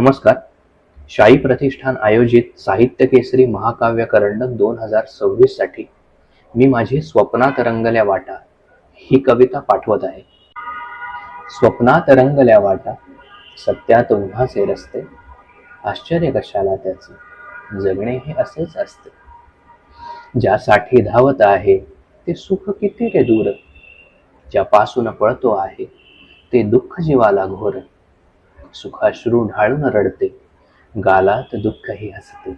नमस्कार. शाही प्रतिष्ठान आयोजित साहित्य केसरी महाकाव्य करंडक 2026 साठी मी माझी स्वप्नात रंगल्या वाटा ही कविता पाठवत आहे. स्वप्नात रंगल्या वाटा, सत्यात उन्हाचे रस्ते, आश्चर्य कशाला त्याचे, जगणे हे असेच असते. ज्यासाठी धावत आहे ते सुख किती रे दूर, ज्यापासून पळतो आहे ते दुःख जीवाला घोर. सुखाश्रू ढाळून रडते, गालात दुःखही हसते,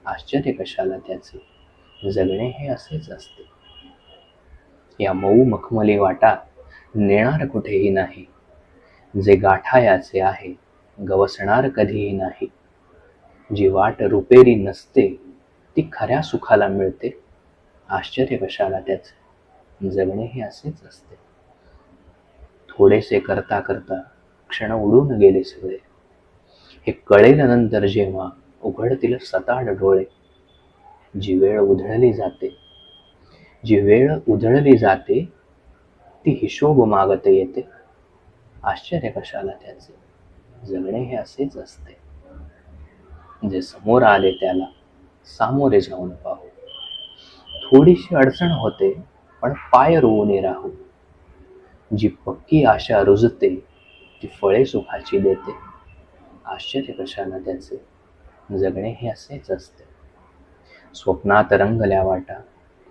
आश्चर्य कशाला त्याचे, जगणे हे असेच असते. या मऊ मखमली वाटा नेणार कुठेही नाही, जे गाठायाचे आहे गवसणार कधीही नाही. जी वाट रुपेरी नसते ती खऱ्या सुखाला मिळते, आश्चर्य कशाला त्याचे, जगणे हे असेच असते. थोडेसे करता करता क्षण उडून गेले सगळे, हे कळेल नंतर जेव्हा उघडतील सताड डोळे. जी वेळ उधळली जाते ती हिशोब मागते येते, आश्चर्य कशाला त्याचे, जगणे हे असेच असते. जे समोर आले त्याला सामोरे जाऊन पाहू, थोडीशी अडचण होते पण पाय रोवून राहू. जी पक्की आशा रुजते ती फळे सुखाची देते, आश्चर्य कशाला त्याचे, जगणे हे असेच असते. स्वप्नात रंगल्या वाटा,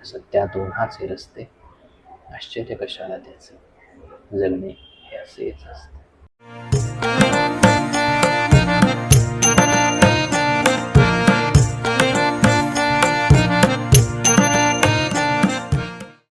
सत्यात उन्हाचे रस्ते, आश्चर्य कशाला त्याचे, जगणे हे असेच असते.